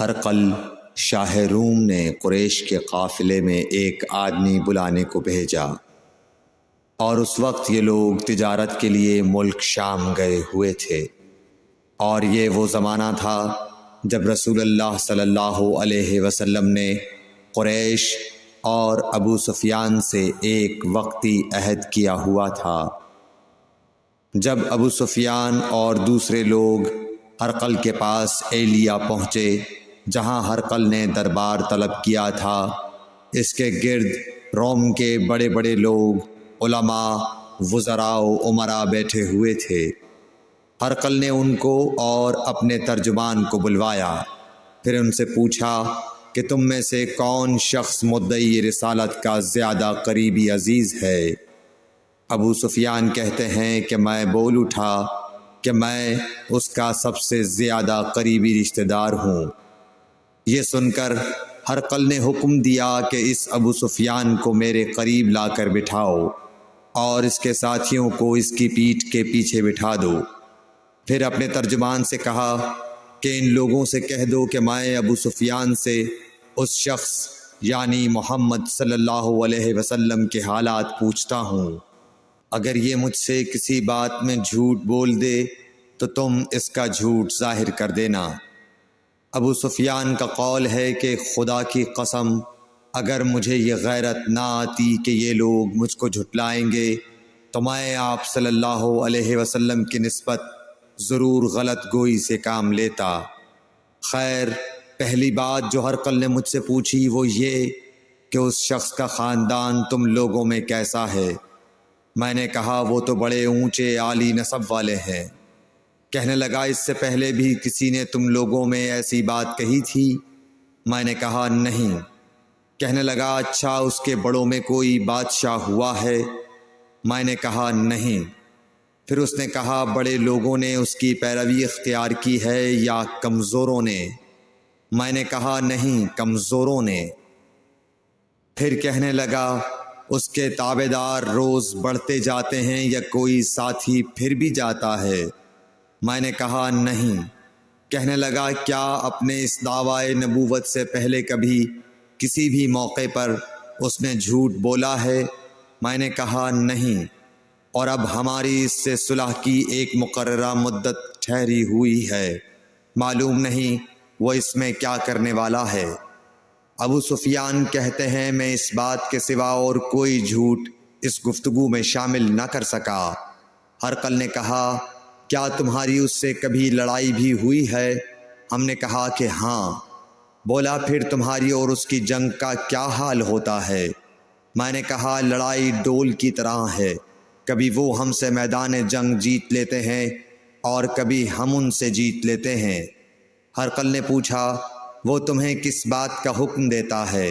ہرقل شاہ روم نے قریش کے قافلے میں ایک آدمی بلانے کو بھیجا، اور اس وقت یہ لوگ تجارت کے لیے ملک شام گئے ہوئے تھے، اور یہ وہ زمانہ تھا جب رسول اللہ صلی اللہ علیہ وسلم نے قریش اور ابو سفیان سے ایک وقتی عہد کیا ہوا تھا۔ جب ابو سفیان اور دوسرے لوگ ہرقل کے پاس ایلیا پہنچے جہاں ہرقل نے دربار طلب کیا تھا، اس کے گرد روم کے بڑے بڑے لوگ، علماء، وزراء و امراء بیٹھے ہوئے تھے۔ ہرقل نے ان کو اور اپنے ترجمان کو بلوایا، پھر ان سے پوچھا کہ تم میں سے کون شخص مدعی رسالت کا زیادہ قریبی عزیز ہے؟ ابو سفیان کہتے ہیں کہ میں بول اٹھا کہ میں اس کا سب سے زیادہ قریبی رشتہ دار ہوں۔ یہ سن کر ہرقل نے حکم دیا کہ اس ابو سفیان کو میرے قریب لا کر بٹھاؤ اور اس کے ساتھیوں کو اس کی پیٹھ کے پیچھے بٹھا دو۔ پھر اپنے ترجمان سے کہا کہ ان لوگوں سے کہہ دو کہ میں ابو سفیان سے اس شخص یعنی محمد صلی اللہ علیہ وسلم کے حالات پوچھتا ہوں، اگر یہ مجھ سے کسی بات میں جھوٹ بول دے تو تم اس کا جھوٹ ظاہر کر دینا۔ ابو سفیان کا قول ہے کہ خدا کی قسم اگر مجھے یہ غیرت نہ آتی کہ یہ لوگ مجھ کو جھٹلائیں گے تو میں آپ صلی اللہ علیہ وسلم کی نسبت ضرور غلط گوئی سے کام لیتا۔ خیر، پہلی بات جو ہرقل نے مجھ سے پوچھی وہ یہ کہ اس شخص کا خاندان تم لوگوں میں کیسا ہے؟ میں نے کہا وہ تو بڑے اونچے عالی نسب والے ہیں۔ کہنے لگا اس سے پہلے بھی کسی نے تم لوگوں میں ایسی بات کہی تھی؟ میں نے کہا نہیں۔ کہنے لگا اچھا اس کے بڑوں میں کوئی بادشاہ ہوا ہے؟ میں نے کہا نہیں۔ پھر اس نے کہا بڑے لوگوں نے اس کی پیروی اختیار کی ہے یا کمزوروں نے؟ میں نے کہا نہیں، کمزوروں نے۔ پھر کہنے لگا اس کے تابعدار روز بڑھتے جاتے ہیں یا کوئی ساتھی پھر بھی جاتا ہے؟ میں نے کہا نہیں۔ کہنے لگا کیا اپنے اس دعوی نبوت سے پہلے کبھی کسی بھی موقع پر اس نے جھوٹ بولا ہے؟ میں نے کہا نہیں، اور اب ہماری اس سے صلح کی ایک مقررہ مدت ٹھہری ہوئی ہے، معلوم نہیں وہ اس میں کیا کرنے والا ہے۔ ابو سفیان کہتے ہیں میں اس بات کے سوا اور کوئی جھوٹ اس گفتگو میں شامل نہ کر سکا۔ ہرقل نے کہا کیا تمہاری اس سے کبھی لڑائی بھی ہوئی ہے؟ ہم نے کہا کہ ہاں۔ بولا پھر تمہاری اور اس کی جنگ کا کیا حال ہوتا ہے؟ میں نے کہا لڑائی ڈول کی طرح ہے، کبھی وہ ہم سے میدان جنگ جیت لیتے ہیں اور کبھی ہم ان سے جیت لیتے ہیں۔ ہرقل نے پوچھا وہ تمہیں کس بات کا حکم دیتا ہے؟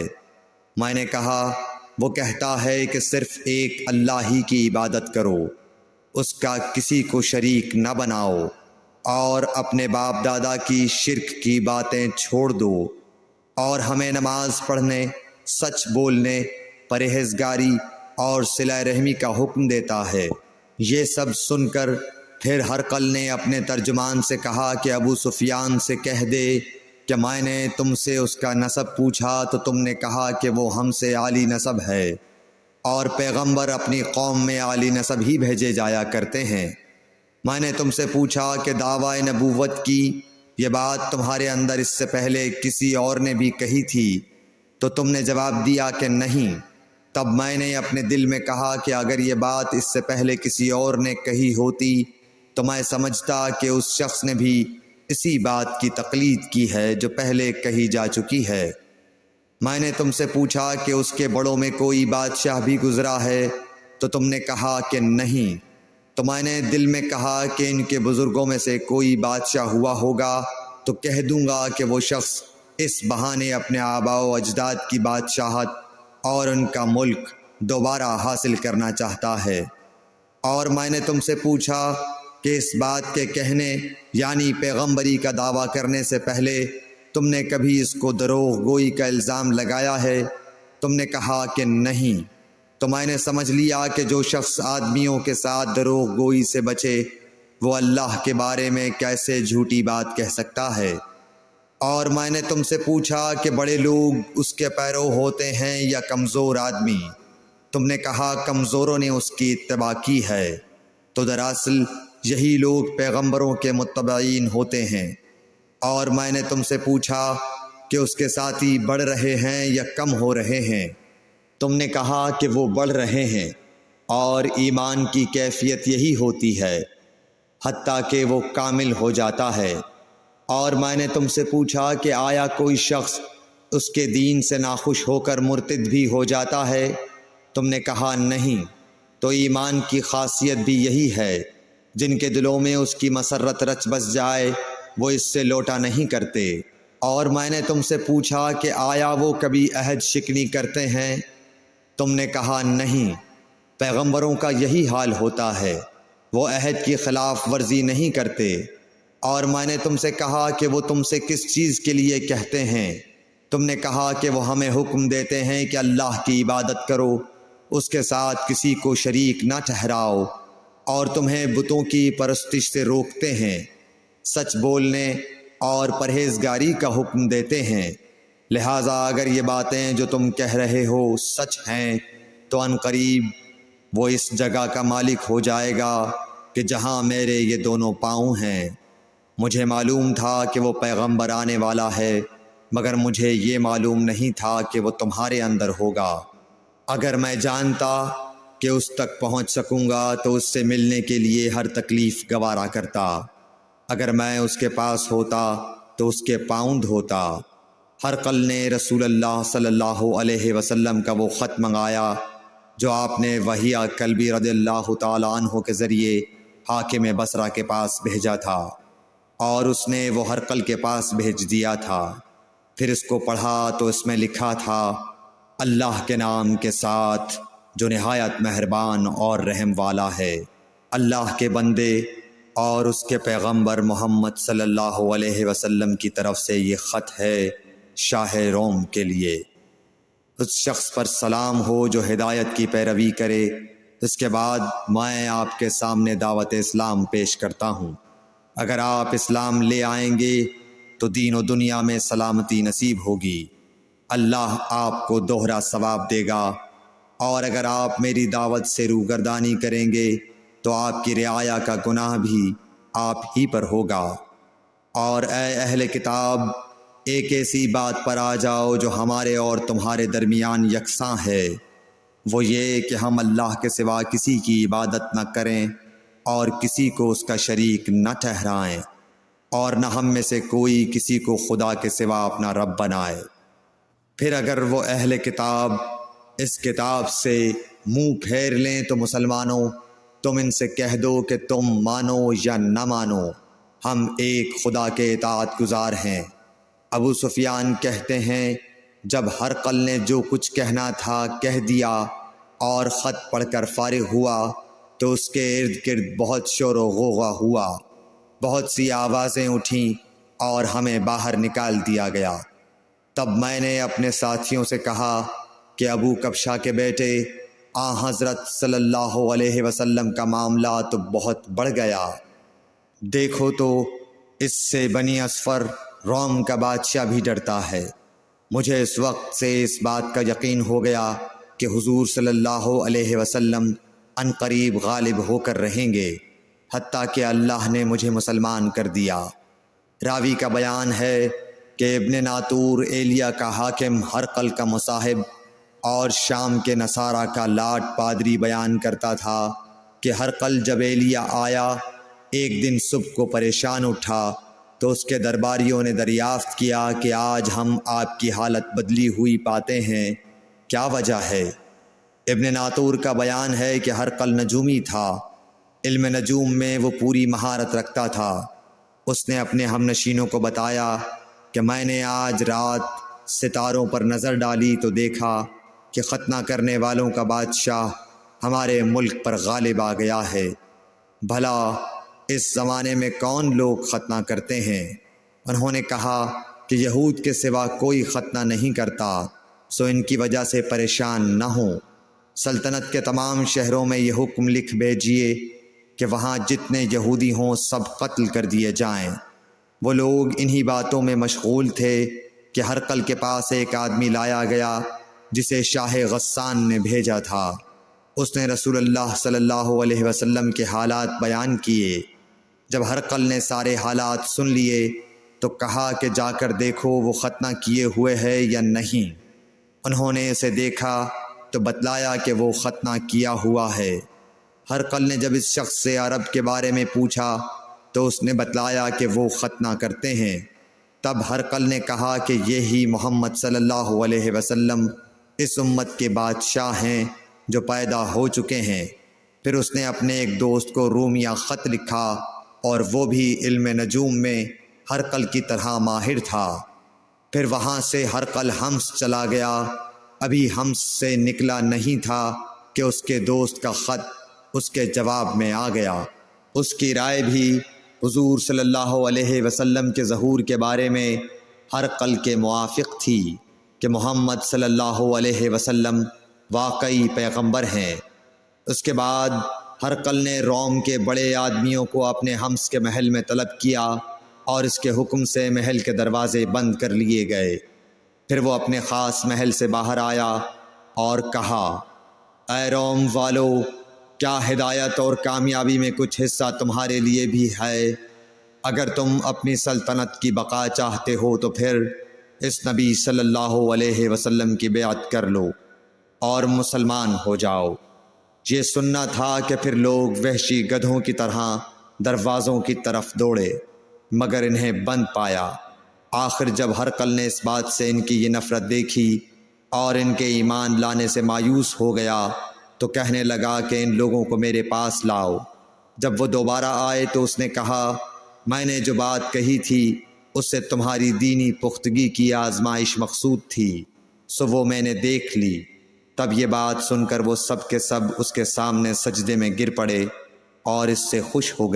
میں نے کہا وہ کہتا ہے کہ صرف ایک اللہ ہی کی عبادت کرو، اس کا کسی کو شریک نہ بناؤ، اور اپنے باپ دادا کی شرک کی باتیں چھوڑ دو، اور ہمیں نماز پڑھنے، سچ بولنے، پرہیزگاری اور صلہ رحمی کا حکم دیتا ہے۔ یہ سب سن کر پھر ہرقل نے اپنے ترجمان سے کہا کہ ابو سفیان سے کہہ دے کہ میں نے تم سے اس کا نسب پوچھا تو تم نے کہا کہ وہ ہم سے عالی نسب ہے، اور پیغمبر اپنی قوم میں عالی نسب ہی بھیجے جایا کرتے ہیں۔ میں نے تم سے پوچھا کہ دعوی نبوت کی یہ بات تمہارے اندر اس سے پہلے کسی اور نے بھی کہی تھی؟ تو تم نے جواب دیا کہ نہیں۔ تب میں نے اپنے دل میں کہا کہ اگر یہ بات اس سے پہلے کسی اور نے کہی ہوتی تو میں سمجھتا کہ اس شخص نے بھی اسی بات کی تقلید کی ہے جو پہلے کہی جا چکی ہے۔ میں نے تم سے پوچھا کہ اس کے بڑوں میں کوئی بادشاہ بھی گزرا ہے؟ تو تم نے کہا کہ نہیں۔ تو میں نے دل میں کہا کہ ان کے بزرگوں میں سے کوئی بادشاہ ہوا ہوگا تو کہہ دوں گا کہ وہ شخص اس بہانے اپنے آباء و اجداد کی بادشاہت اور ان کا ملک دوبارہ حاصل کرنا چاہتا ہے۔ اور میں نے تم سے پوچھا کہ اس بات کے کہنے یعنی پیغمبری کا دعویٰ کرنے سے پہلے تم نے کبھی اس کو دروغ گوئی کا الزام لگایا ہے؟ تم نے کہا کہ نہیں۔ تو میں نے سمجھ لیا کہ جو شخص آدمیوں کے ساتھ دروغ گوئی سے بچے وہ اللہ کے بارے میں کیسے جھوٹی بات کہہ سکتا ہے۔ اور میں نے تم سے پوچھا کہ بڑے لوگ اس کے پیرو ہوتے ہیں یا کمزور آدمی؟ تم نے کہا کمزوروں نے اس کی اتباع کی ہے۔ تو دراصل یہی لوگ پیغمبروں کے متبعین ہوتے ہیں۔ اور میں نے تم سے پوچھا کہ اس کے ساتھی بڑھ رہے ہیں یا کم ہو رہے ہیں؟ تم نے کہا کہ وہ بڑھ رہے ہیں، اور ایمان کی کیفیت یہی ہوتی ہے حتیٰ کہ وہ کامل ہو جاتا ہے۔ اور میں نے تم سے پوچھا کہ آیا کوئی شخص اس کے دین سے ناخوش ہو کر مرتد بھی ہو جاتا ہے؟ تم نے کہا نہیں۔ تو ایمان کی خاصیت بھی یہی ہے، جن کے دلوں میں اس کی مسرت رچ بس جائے وہ اس سے لوٹا نہیں کرتے۔ اور میں نے تم سے پوچھا کہ آیا وہ کبھی عہد شکنی کرتے ہیں؟ تم نے کہا نہیں۔ پیغمبروں کا یہی حال ہوتا ہے، وہ عہد کی خلاف ورزی نہیں کرتے۔ اور میں نے تم سے کہا کہ وہ تم سے کس چیز کے لیے کہتے ہیں؟ تم نے کہا کہ وہ ہمیں حکم دیتے ہیں کہ اللہ کی عبادت کرو، اس کے ساتھ کسی کو شریک نہ ٹھہراؤ، اور تمہیں بتوں کی پرستش سے روکتے ہیں، سچ بولنے اور پرہیزگاری کا حکم دیتے ہیں۔ لہٰذا اگر یہ باتیں جو تم کہہ رہے ہو سچ ہیں تو عنقریب وہ اس جگہ کا مالک ہو جائے گا کہ جہاں میرے یہ دونوں پاؤں ہیں۔ مجھے معلوم تھا کہ وہ پیغمبر آنے والا ہے، مگر مجھے یہ معلوم نہیں تھا کہ وہ تمہارے اندر ہوگا۔ اگر میں جانتا کہ اس تک پہنچ سکوں گا تو اس سے ملنے کے لیے ہر تکلیف گوارا کرتا۔ اگر میں اس کے پاس ہوتا تو اس کے پاؤں دھوتا۔ ہرقل نے رسول اللہ صلی اللہ علیہ وسلم کا وہ خط منگایا جو آپ نے وہیہ کلبی رضی اللہ تعالیٰ عنہ کے ذریعے حاکم بصرہ کے پاس بھیجا تھا، اور اس نے وہ ہرقل کے پاس بھیج دیا تھا۔ پھر اس کو پڑھا تو اس میں لکھا تھا، اللہ کے نام کے ساتھ جو نہایت مہربان اور رحم والا ہے۔ اللہ کے بندے اور اس کے پیغمبر محمد صلی اللہ علیہ وسلم کی طرف سے یہ خط ہے شاہ روم کے لیے۔ اس شخص پر سلام ہو جو ہدایت کی پیروی کرے۔ اس کے بعد میں آپ کے سامنے دعوت اسلام پیش کرتا ہوں۔ اگر آپ اسلام لے آئیں گے تو دین و دنیا میں سلامتی نصیب ہوگی، اللہ آپ کو دوہرا ثواب دے گا۔ اور اگر آپ میری دعوت سے روگردانی کریں گے تو آپ کی رعایا کا گناہ بھی آپ ہی پر ہوگا۔ اور اے اہل کتاب، ایک ایسی بات پر آ جاؤ جو ہمارے اور تمہارے درمیان یکساں ہے، وہ یہ کہ ہم اللہ کے سوا کسی کی عبادت نہ کریں اور کسی کو اس کا شریک نہ ٹھہرائیں، اور نہ ہم میں سے کوئی کسی کو خدا کے سوا اپنا رب بنائے۔ پھر اگر وہ اہل کتاب اس کتاب سے منہ پھیر لیں تو مسلمانوں، تم ان سے کہہ دو کہ تم مانو یا نہ مانو، ہم ایک خدا کے اطاعت گزار ہیں۔ ابو سفیان کہتے ہیں، جب ہرقل نے جو کچھ کہنا تھا کہہ دیا اور خط پڑھ کر فارغ ہوا تو اس کے ارد گرد بہت شور و غوغا ہوا، بہت سی آوازیں اٹھیں اور ہمیں باہر نکال دیا گیا۔ تب میں نے اپنے ساتھیوں سے کہا کہ ابو کبشہ کے بیٹے، حضرت صلی اللہ علیہ وسلم کا معاملہ تو بہت بڑھ گیا۔ دیکھو تو اس سے بنی اصفر روم کا بادشاہ بھی ڈرتا ہے۔ مجھے اس وقت سے اس بات کا یقین ہو گیا کہ حضور صلی اللہ علیہ وسلم عنقریب غالب ہو کر رہیں گے، حتیٰ کہ اللہ نے مجھے مسلمان کر دیا۔ راوی کا بیان ہے کہ ابن ناطور ایلیا کا حاکم ہرقل کا مصاحب اور شام کے نصارہ کا لاٹ پادری بیان کرتا تھا کہ ہرقل جب ایلیا آیا ایک دن صبح کو پریشان اٹھا تو اس کے درباریوں نے دریافت کیا کہ آج ہم آپ کی حالت بدلی ہوئی پاتے ہیں، کیا وجہ ہے؟ ابن ناطور کا بیان ہے کہ ہرقل نجومی تھا، علم نجوم میں وہ پوری مہارت رکھتا تھا۔ اس نے اپنے ہم نشینوں کو بتایا کہ میں نے آج رات ستاروں پر نظر ڈالی تو دیکھا کہ ختنہ کرنے والوں کا بادشاہ ہمارے ملک پر غالب آ گیا ہے۔ بھلا اس زمانے میں کون لوگ ختنہ کرتے ہیں؟ انہوں نے کہا کہ یہود کے سوا کوئی ختنہ نہیں کرتا، سو ان کی وجہ سے پریشان نہ ہوں۔ سلطنت کے تمام شہروں میں یہ حکم لکھ بھیجیے کہ وہاں جتنے یہودی ہوں سب قتل کر دیے جائیں۔ وہ لوگ انہی باتوں میں مشغول تھے کہ ہرقل کے پاس ایک آدمی لایا گیا جسے شاہ غسان نے بھیجا تھا۔ اس نے رسول اللہ صلی اللہ علیہ وسلم کے حالات بیان کیے۔ جب ہرقل نے سارے حالات سن لیے تو کہا کہ جا کر دیکھو وہ ختنہ کیے ہوئے ہے یا نہیں۔ انہوں نے اسے دیکھا تو بتلایا کہ وہ ختنہ کیا ہوا ہے۔ ہرقل نے جب اس شخص سے عرب کے بارے میں پوچھا تو اس نے بتلایا کہ وہ ختنہ کرتے ہیں۔ تب ہرقل نے کہا کہ یہی محمد صلی اللہ علیہ وسلم اس امت کے بادشاہ ہیں جو پیدا ہو چکے ہیں۔ پھر اس نے اپنے ایک دوست کو رومیہ خط لکھا اور وہ بھی علم نجوم میں ہرقل کی طرح ماہر تھا۔ پھر وہاں سے ہرقل حمص چلا گیا۔ ابھی حمص سے نکلا نہیں تھا کہ اس کے دوست کا خط اس کے جواب میں آ گیا۔ اس کی رائے بھی حضور صلی اللہ علیہ وسلم کے ظہور کے بارے میں ہرقل کے موافق تھی کہ محمد صلی اللہ علیہ وسلم واقعی پیغمبر ہیں۔ اس کے بعد ہرقل نے روم کے بڑے آدمیوں کو اپنے حمص کے محل میں طلب کیا اور اس کے حکم سے محل کے دروازے بند کر لیے گئے۔ پھر وہ اپنے خاص محل سے باہر آیا اور کہا، اے روم والو، کیا ہدایت اور کامیابی میں کچھ حصہ تمہارے لیے بھی ہے؟ اگر تم اپنی سلطنت کی بقا چاہتے ہو تو پھر اس نبی صلی اللہ علیہ وسلم کی بیعت کر لو اور مسلمان ہو جاؤ۔ یہ سننا تھا کہ پھر لوگ وحشی گدھوں کی طرح دروازوں کی طرف دوڑے مگر انہیں بند پایا۔ آخر جب ہرقل نے اس بات سے ان کی یہ نفرت دیکھی اور ان کے ایمان لانے سے مایوس ہو گیا تو کہنے لگا کہ ان لوگوں کو میرے پاس لاؤ۔ جب وہ دوبارہ آئے تو اس نے کہا، میں نے جو بات کہی تھی اس سے تمہاری دینی پختگی کی آزمائش مقصود تھی، سو وہ میں نے دیکھ لی۔ تب یہ بات سن کر وہ سب کے سب اس کے سامنے سجدے میں گر پڑے اور اس سے خوش ہو گئے۔